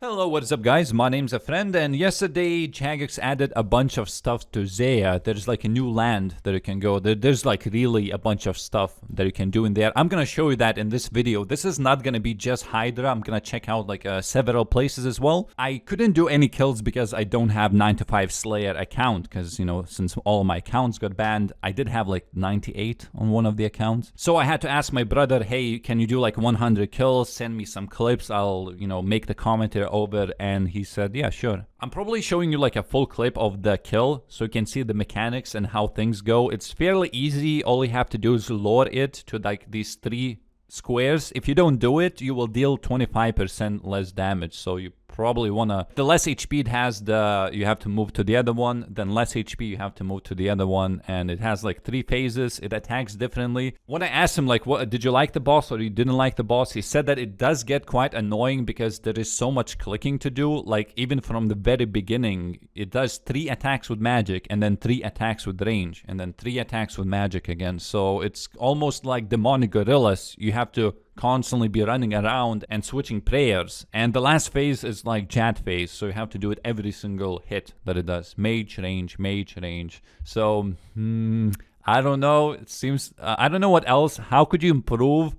Hello, what is up guys? My name's a friend, and yesterday Jagex added a bunch of stuff to Zaya. There's like a new land that you can go. There's like really a bunch of stuff that you can do in there. I'm gonna show you that in this video. This is not gonna be just Hydra. I'm gonna check out like several places as well. I couldn't do any kills because I don't have 9 to 5 Slayer account, because you know, since all my accounts got banned, I did have like 98 on one of the accounts. So I had to ask my brother, hey, can you do like 100 kills? Send me some clips. I'll, you know, make the commentary over, and he said yeah, sure. I'm probably showing you like a full clip of the kill so you can see the mechanics and how things go. It's fairly easy. All you have to do is lure it to like these 3 squares. If you don't do it, you will deal 25% less damage, so you probably wanna, the less HP it has, the you have to move to the other one, then less HP you have to move to the other one, and it has like 3 phases. It attacks differently. When I asked him like, what did you like the boss or you didn't like the boss, he said that it does get quite annoying because there is so much clicking to do. Like even from the very beginning, it does 3 attacks with magic, and then 3 attacks with range, and then 3 attacks with magic again. So it's almost like demonic gorillas. You have to constantly be running around and switching prayers, and the last phase is like Jad phase, so you have to do it every single hit that it does. Mage range, mage range. So I don't know, it seems I don't know what else. How could you improve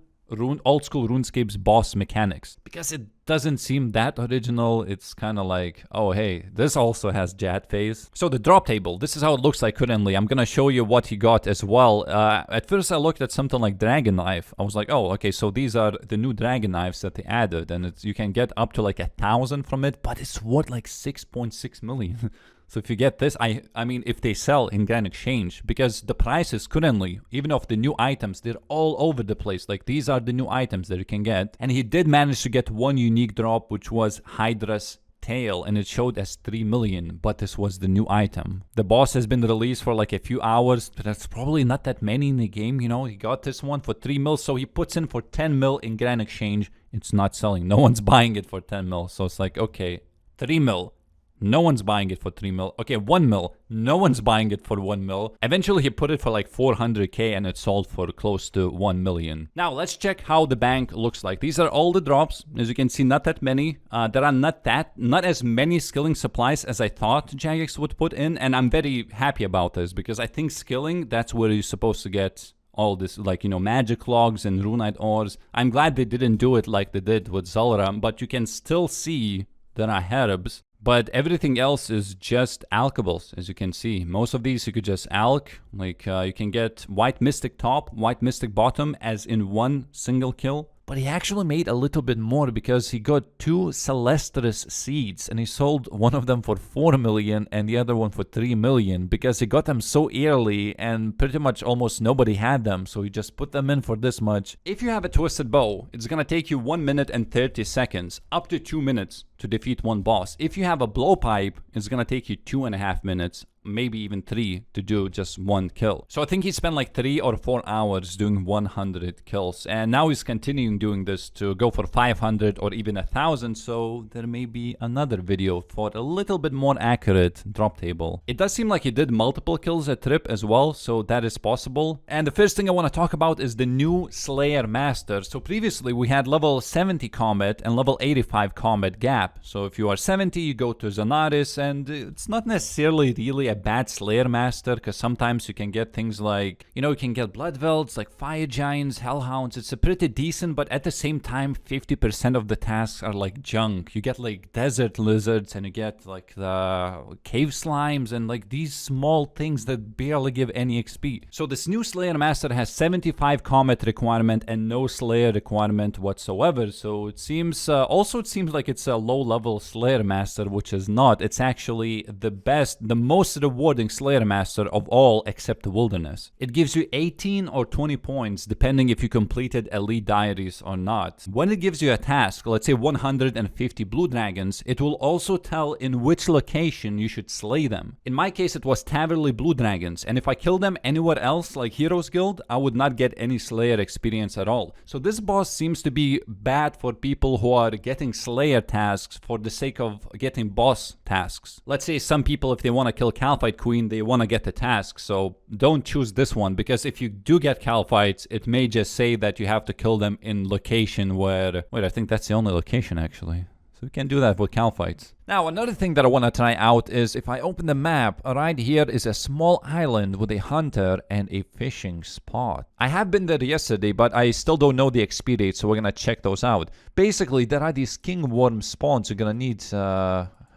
old school RuneScape's boss mechanics? Because it doesn't seem that original. It's kind of like, oh hey, this also has Jad phase. So the drop table, this is how it looks like currently. I'm gonna show you what he got as well. At first I looked at something like Dragon Knife. I was like, oh okay, so these are the new Dragon Knives that they added, and you can get up to like 1,000 from it, but it's worth like 6.6 million. So if you get this, I mean, if they sell in Grand Exchange, because the prices currently, even of the new items, they're all over the place. Like these are the new items that you can get. And he did manage to get one unique drop, which was Hydra's tail, and it showed as 3 million, but this was the new item. The boss has been released for like a few hours, but that's probably not that many in the game, you know. He got this one for 3 mil, so he puts in for 10 mil in Grand Exchange. It's not selling. No one's buying it for 10 mil. So it's like, okay, 3 mil. No one's buying it for 3 mil. Okay, 1 mil. No one's buying it for 1 mil. Eventually, he put it for like 400k and it sold for close to 1 million. Now, let's check how the bank looks like. These are all the drops. As you can see, not that many. There are not as many skilling supplies as I thought Jagex would put in. And I'm very happy about this because I think skilling, that's where you're supposed to get all this, like, you know, magic logs and runite ores. I'm glad they didn't do it like they did with Zulrah, but you can still see there are herbs. But everything else is just alchables, as you can see. Most of these you could just alch. Like you can get white mystic top, white mystic bottom as in one single kill. But he actually made a little bit more because he got 2 Celestra's seeds and he sold one of them for 4 million and the other one for 3 million because he got them so early and pretty much almost nobody had them, so he just put them in for this much. If you have a twisted bow, it's gonna take you 1 minute and 30 seconds, up to 2 minutes to defeat one boss. If you have a blowpipe, it's gonna take you 2.5 minutes, maybe even 3 to do just 1 kill. So I think he spent like 3 or 4 hours doing 100 kills, and now he's continuing doing this to go for 500 or even 1,000. So there may be another video for a little bit more accurate drop table. It does seem like he did multiple kills a trip as well, so that is possible. And the first thing I want to talk about is the new Slayer Master. So previously we had level 70 combat and level 85 combat gap. So if you are 70, you go to Zanaris, and it's not necessarily really a bad Slayer Master, because sometimes you can get things like, you know, you can get Blood Velds, like Fire Giants, Hellhounds. It's a pretty decent, but at the same time, 50% of the tasks are like junk. You get like Desert Lizards, and you get like the Cave Slimes, and like these small things that barely give any XP. So this new Slayer Master has 75 combat requirement and no Slayer requirement whatsoever. So it seems, also it seems like it's a low-level Slayer Master, which is not. It's actually the best, the most rewarding Slayer Master of all except the Wilderness. It gives you 18 or 20 points depending if you completed Elite Diaries or not. When it gives you a task, let's say 150 blue dragons, it will also tell in which location you should slay them. In my case, it was Taverley blue dragons, and if I kill them anywhere else like Heroes Guild, I would not get any Slayer experience at all. So this boss seems to be bad for people who are getting Slayer tasks for the sake of getting boss tasks. Let's say some people, if they want to kill Calphite Queen, they want to get the task, so don't choose this one, because if you do get Calphites, it may just say that you have to kill them in location where... Wait, I think that's the only location actually. So we can do that with calphites. Now, another thing that I want to try out is if I open the map, right here is a small island with a hunter and a fishing spot. I have been there yesterday, but I still don't know the XP rate, so we're going to check those out. Basically, there are these king worm spawns. You're going to need...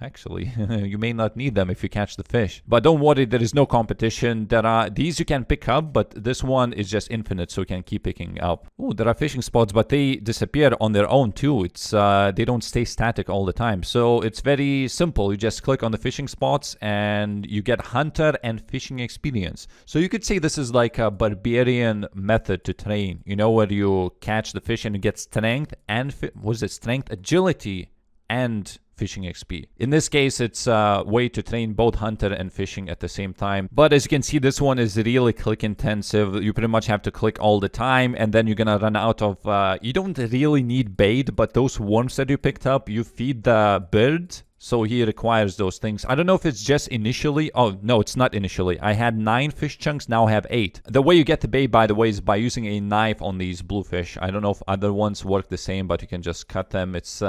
Actually, you may not need them if you catch the fish. But don't worry, there is no competition. There are these you can pick up, but this one is just infinite, so you can keep picking up. Oh, there are fishing spots, but they disappear on their own too. It's they don't stay static all the time. So it's very simple. You just click on the fishing spots and you get hunter and fishing experience. So you could say this is like a barbarian method to train. You know, where you catch the fish and you get strength and what is it? Strength, agility, and fishing XP. In this case, it's a way to train both hunter and fishing at the same time. But as you can see, this one is really click intensive. You pretty much have to click all the time, and then you're gonna run out of... you don't really need bait, but those worms that you picked up, you feed the bird. So he requires those things. I don't know if it's just initially. Oh, no, it's not initially. I had 9 fish chunks, now I have 8. The way you get the bait, by the way, is by using a knife on these bluefish. I don't know if other ones work the same, but you can just cut them. It's...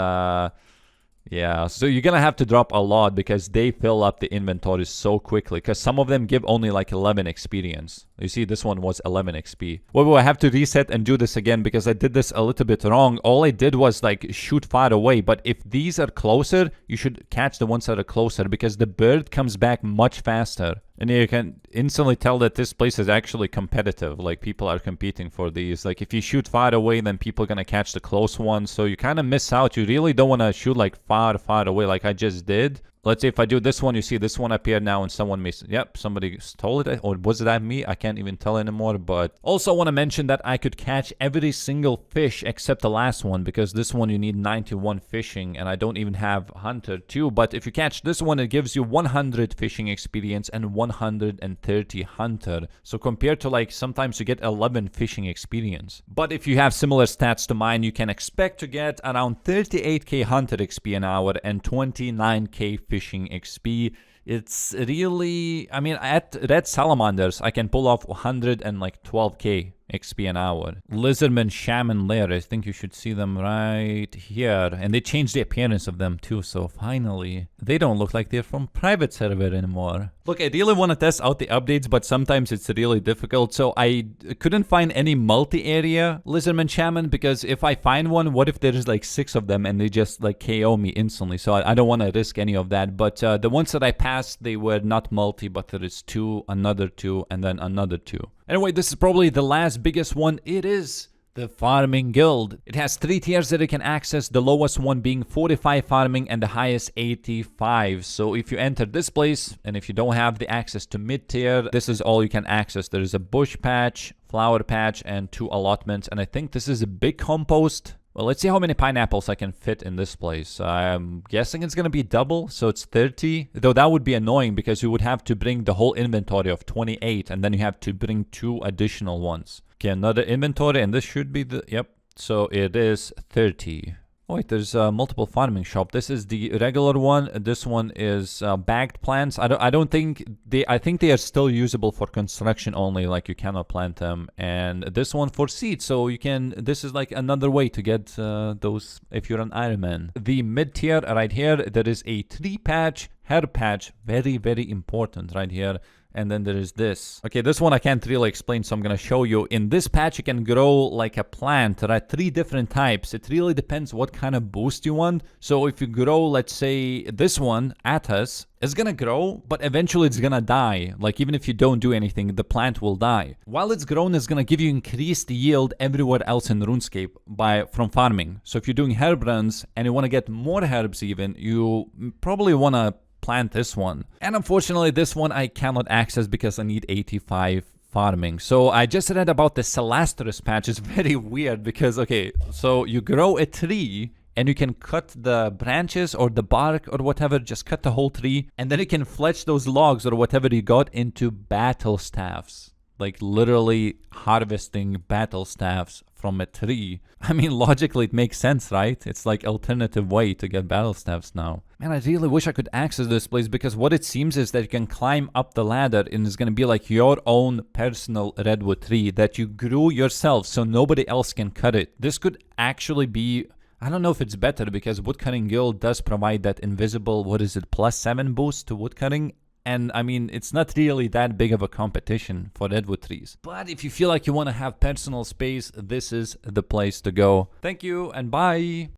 yeah, so you're gonna have to drop a lot because they fill up the inventory so quickly, because some of them give only like 11 experience. You see, this one was 11 XP. Well, I have to reset and do this again because I did this a little bit wrong. All I did was like shoot far away, but if these are closer, you should catch the ones that are closer because the bird comes back much faster. And you can instantly tell that this place is actually competitive. Like, people are competing for these. Like, if you shoot far away, then people are going to catch the close ones. So you kind of miss out. You really don't want to shoot, like, far away like I just did. Let's say if I do this one, you see this one appear now and someone may... Yep, somebody stole it. Or was that me? I can't even tell anymore. But also want to mention that I could catch every single fish except the last one. Because this one you need 91 fishing. And I don't even have Hunter 2. But if you catch this one, it gives you 100 fishing experience and 130 Hunter. So compared to like sometimes you get 11 fishing experience. But if you have similar stats to mine, you can expect to get around 38k Hunter XP an hour and 29k fishing XP. It's really, I mean, at Red Salamanders, I can pull off 112k XP an hour. Lizardman Shaman Lair, I think you should see them right here. And they changed the appearance of them too, so finally, they don't look like they're from private server anymore. Look, I really want to test out the updates, but sometimes it's really difficult, so I couldn't find any multi-area Lizardman Shaman, because if I find one, what if there's like 6 of them and they just like KO me instantly? So I don't want to risk any of that, but the ones that I passed, they were not multi, but there is 2, another 2, and then another 2. Anyway, this is probably the last biggest one. It is the Farming Guild. It has 3 tiers that you can access, the lowest one being 45 farming and the highest 85. So if you enter this place and if you don't have the access to mid tier, this is all you can access. There is a bush patch, flower patch, and 2 allotments. And I think this is a big compost. Well, let's see how many pineapples I can fit in this place. I'm guessing it's going to be double, so it's 30. Though that would be annoying because you would have to bring the whole inventory of 28, and then you have to bring 2 additional ones. Okay, another inventory, and this should be the... Yep, so it is 30. Oh wait, there's a multiple farming shop. This is the regular one. This one is bagged plants. I don't think they... I think they are still usable for construction only, like you cannot plant them. And this one for seeds, so you can... This is like another way to get those if you're an Iron Man. The mid tier right here, there is a tree patch, herb patch, very, very important right here. And then there is this. Okay, this one I can't really explain, so I'm going to show you. In this patch, you can grow like a plant. There are 3 different types. It really depends what kind of boost you want. So if you grow, let's say, this one, Athos, it's going to grow, but eventually it's going to die. Like, even if you don't do anything, the plant will die. While it's grown, it's going to give you increased yield everywhere else in RuneScape from farming. So if you're doing herb runs and you want to get more herbs even, you probably want to plant this one. And unfortunately, this one I cannot access because I need 85 farming. So I just read about the Celestra patch. It's very weird because, okay, so you grow a tree and you can cut the branches or the bark or whatever, just cut the whole tree, and then you can fletch those logs or whatever you got into battle staffs. Like literally harvesting battle staffs from a tree. I mean, logically it makes sense, right? It's like alternative way to get battle staffs now. Man, I really wish I could access this place because what it seems is that you can climb up the ladder and it's gonna be like your own personal redwood tree that you grew yourself so nobody else can cut it. This could actually be I don't know if it's better because Woodcutting Guild does provide that invisible, what is it, +7 boost to woodcutting. And I mean, it's not really that big of a competition for redwood trees. But if you feel like you want to have personal space, this is the place to go. Thank you and bye.